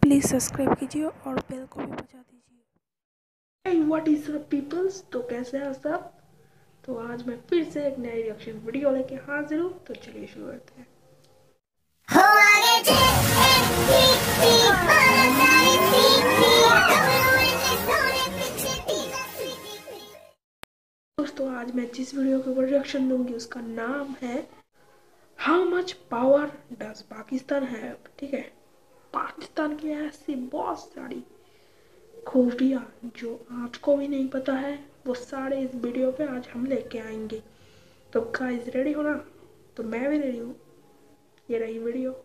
Please subscribe कीजिए और bell को भी बजा दीजिए। व्हाट इज अप पीपल्स, तो कैसे हैं सब। तो आज मैं फिर से एक नई रिएक्शन वीडियो लेके हाजिर हूँ। तो चलिए शुरू करते हैं। दोस्तों, आज मैं जिस वीडियो के ऊपर रिएक्शन दूंगी उसका नाम है how much power does Pakistan have. ठीक है, पाकिस्तान की ऐसी बहुत सारी खूबियाँ जो आपको भी नहीं पता है, वो सारे इस वीडियो पे आज हम लेके आएंगे। तो गाइस रेडी हो ना? तो मैं भी रेडी हूँ। ये रही video.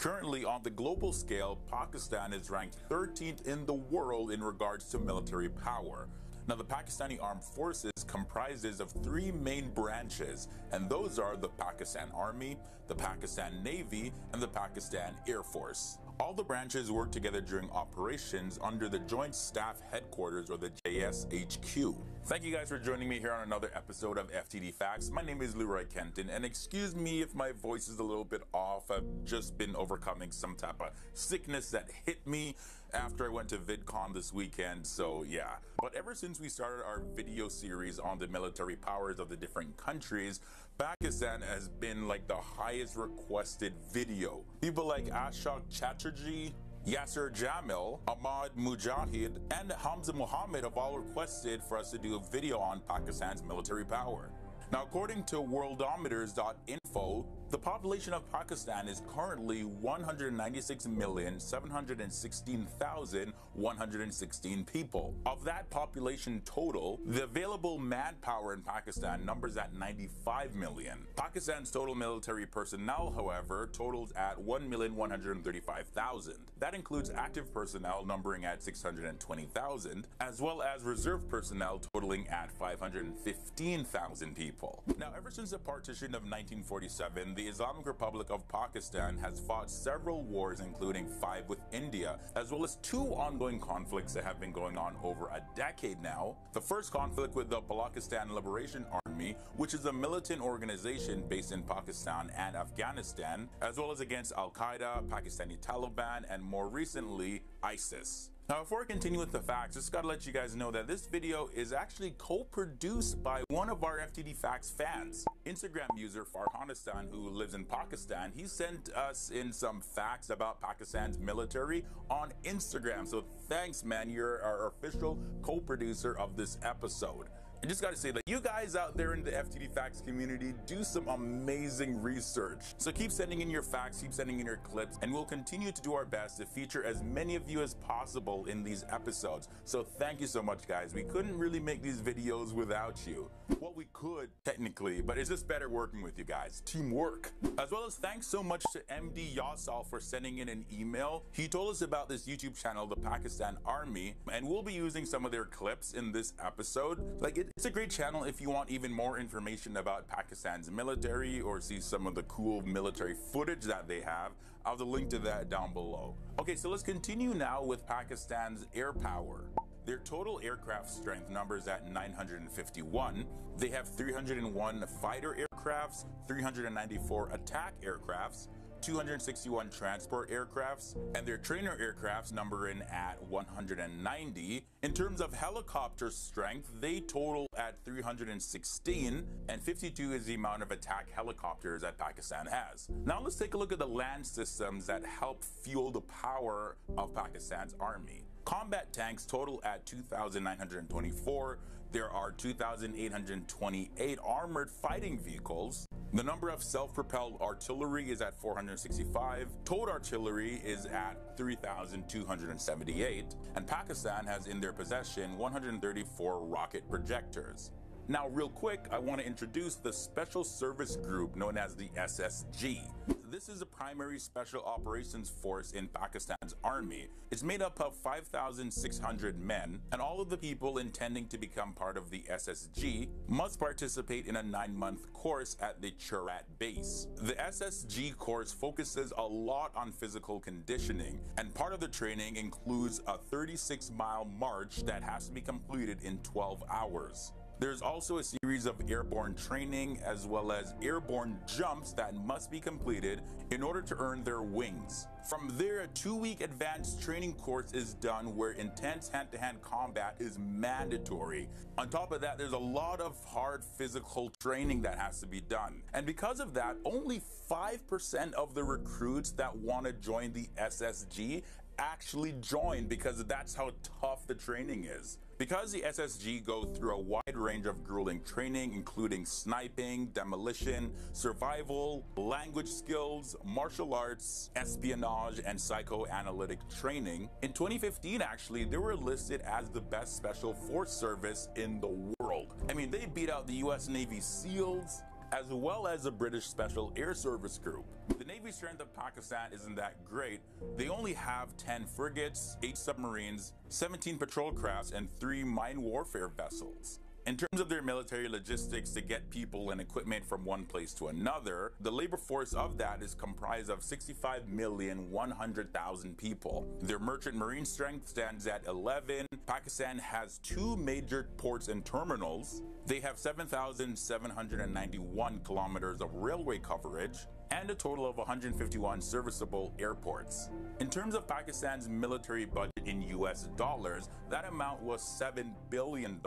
Currently, on the global scale, Pakistan is ranked 13th in the world in regards to military power. Now, the Pakistani Armed Forces comprises of three main branches, and those are the Pakistan Army, the Pakistan Navy, and the Pakistan Air Force. All the branches work together during operations under the Joint Staff Headquarters, or the JSHQ. Thank you guys for joining me here on another episode of FTD Facts. My name is Leroy Kenton, and excuse me if my voice is a little bit off. I've just been overcoming some type of sickness that hit me after I went to VidCon this weekend, so yeah. But ever since we started our video series on the military powers of the different countries, Pakistan has been like the highest requested video. People like Ashok Chatterjee, Yasser Jamil, Ahmad Mujahid, and Hamza Mohammed have all requested for us to do a video on Pakistan's military power. Now, according to worldometers.info, the population of Pakistan is currently 196,716,116 people. Of that population total, the available manpower in Pakistan numbers at 95 million. Pakistan's total military personnel, however, totals at 1,135,000. That includes active personnel numbering at 620,000, as well as reserve personnel totaling at 515,000 people. Now, ever since the partition of 1947, the Islamic Republic of Pakistan has fought several wars, including 5 with India, as well as 2 ongoing conflicts that have been going on over a decade now. The first conflict with the Pakistan Liberation Army, which is a militant organization based in Pakistan and Afghanistan, as well as against Al-Qaeda, Pakistani Taliban, and more recently, ISIS. Now, before I continue with the facts, just gotta let you guys know that this video is actually co-produced by one of our FTD Facts fans. Instagram user Farhanistan, who lives in Pakistan, he sent us in some facts about Pakistan's military on Instagram. So thanks, man. You're our official co-producer of this episode. I just got to say that you guys out there in the FTD Facts community do some amazing research. So keep sending in your facts, keep sending in your clips, and we'll continue to do our best to feature as many of you as possible in these episodes. So thank you so much, guys. We couldn't really make these videos without you. Well, we could technically, but it's just better working with you guys. Teamwork. As well as thanks so much to MD Yasal for sending in an email. He told us about this YouTube channel, the Pakistan Army, and we'll be using some of their clips in this episode. It's a great channel if you want even more information about Pakistan's military or see some of the cool military footage that they have. I'll have the link to that down below. Okay, so let's continue now with Pakistan's air power. Their total aircraft strength numbers at 951. They have 301 fighter aircrafts, 394 attack aircrafts, 261 transport aircrafts, and their trainer aircrafts number in at 190. In terms of helicopter strength, they total at 316, and 52 is the amount of attack helicopters that Pakistan has. Now let's take a look at the land systems that help fuel the power of Pakistan's army. Combat tanks total at 2,924. There are 2,828 armored fighting vehicles. The number of self-propelled artillery is at 465. Towed artillery is at 3,278. And Pakistan has in their possession 134 rocket projectors. Now, real quick, I want to introduce the Special Service Group known as the SSG. This is a primary special operations force in Pakistan's army. It's made up of 5,600 men, and all of the people intending to become part of the SSG must participate in a 9-month course at the Churat base. The SSG course focuses a lot on physical conditioning, and part of the training includes a 36-mile march that has to be completed in 12 hours. There's also a series of airborne training as well as airborne jumps that must be completed in order to earn their wings. From there, a 2-week advanced training course is done where intense hand-to-hand combat is mandatory. On top of that, there's a lot of hard physical training that has to be done. And because of that, only 5% of the recruits that want to join the SSG actually join, because that's how tough the training is. Because the SSG go through a wide range of grueling training, including sniping, demolition, survival, language skills, martial arts, espionage, and psychoanalytic training, in 2015, actually, they were listed as the best special force service in the world. I mean, they beat out the US Navy SEALs, as well as the British Special Air Service Group. The Navy strength of Pakistan isn't that great. They only have 10 frigates, 8 submarines, 17 patrol crafts, and 3 mine warfare vessels. In terms of their military logistics to get people and equipment from one place to another, the labor force of that is comprised of 65,100,000 people. Their merchant marine strength stands at 11. Pakistan has 2 major ports and terminals. They have 7,791 kilometers of railway coverage and a total of 151 serviceable airports. In terms of Pakistan's military budget in US dollars, that amount was $7 billion,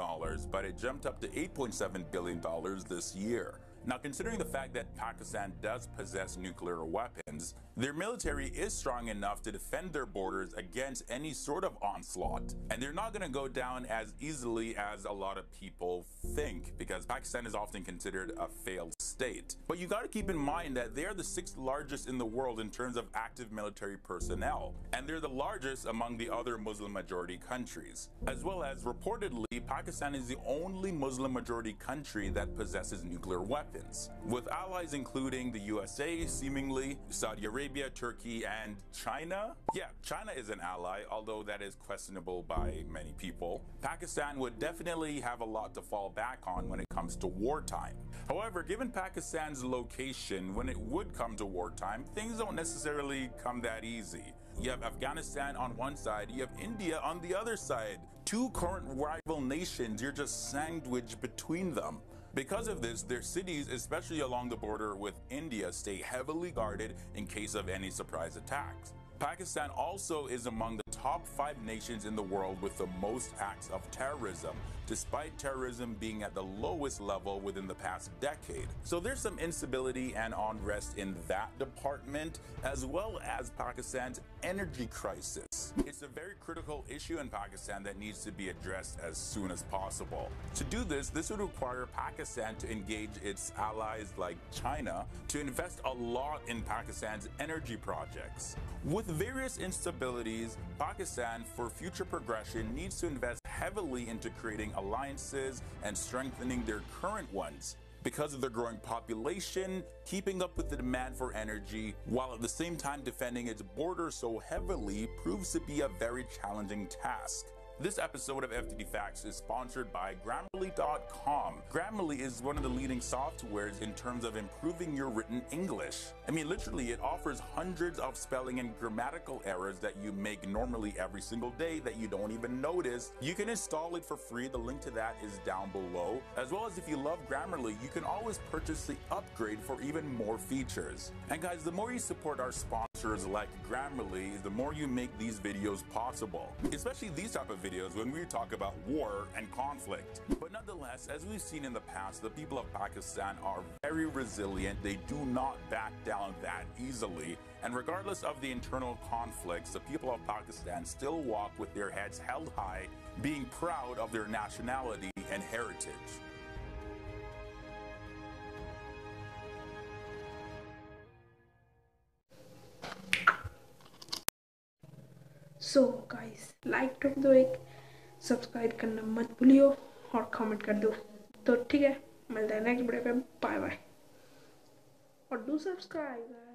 but it jumped up to $8.7 billion this year. Now, considering the fact that Pakistan does possess nuclear weapons, their military is strong enough to defend their borders against any sort of onslaught. And they're not going to go down as easily as a lot of people think, because Pakistan is often considered a failed state. But you got to keep in mind that they're the 6th largest in the world in terms of active military personnel, and they're the largest among the other Muslim majority countries. As well as, reportedly, Pakistan is the only Muslim majority country that possesses nuclear weapons, with allies including the USA, seemingly, Saudi Arabia, Turkey, and China. Yeah, China is an ally, although that is questionable by many people. Pakistan would definitely have a lot to fall back on when it comes to wartime. However, given Pakistan's location, when it would come to wartime, things don't necessarily come that easy. You have Afghanistan on one side, you have India on the other side. 2 current rival nations, you're just sandwiched between them. Because of this, their cities, especially along the border with India, stay heavily guarded in case of any surprise attacks. Pakistan also is among the top 5 nations in the world with the most acts of terrorism, despite terrorism being at the lowest level within the past decade. So there's some instability and unrest in that department, as well as Pakistan's energy crisis. It's a very critical issue in Pakistan that needs to be addressed as soon as possible. To do this would require Pakistan to engage its allies like China to invest a lot in Pakistan's energy projects. With various instabilities, Pakistan, for future progression, needs to invest heavily into creating alliances and strengthening their current ones. Because of their growing population, keeping up with the demand for energy, while at the same time defending its borders so heavily, proves to be a very challenging task. This episode of FTD Facts is sponsored by Grammarly.com. Grammarly is one of the leading softwares in terms of improving your written English. I mean, literally, it offers hundreds of spelling and grammatical errors that you make normally every single day that you don't even notice. You can install it for free. The link to that is down below. As well as, if you love Grammarly, you can always purchase the upgrade for even more features. And guys, the more you support our sponsors like Grammarly, the more you make these videos possible. Especially these type of videos when we talk about war and conflict. But nonetheless, as we've seen in the past, the people of Pakistan are very resilient. They do not back down that easily. And regardless of the internal conflicts, the people of Pakistan still walk with their heads held high, being proud of their nationality and heritage. So guys, like ठोक दो, एक subscribe करना मत भूलियो और comment कर दो। तो ठीक है, मिलते हैं नेक्स्ट वीडियो पे। बाय बाय और डू सब्सक्राइब।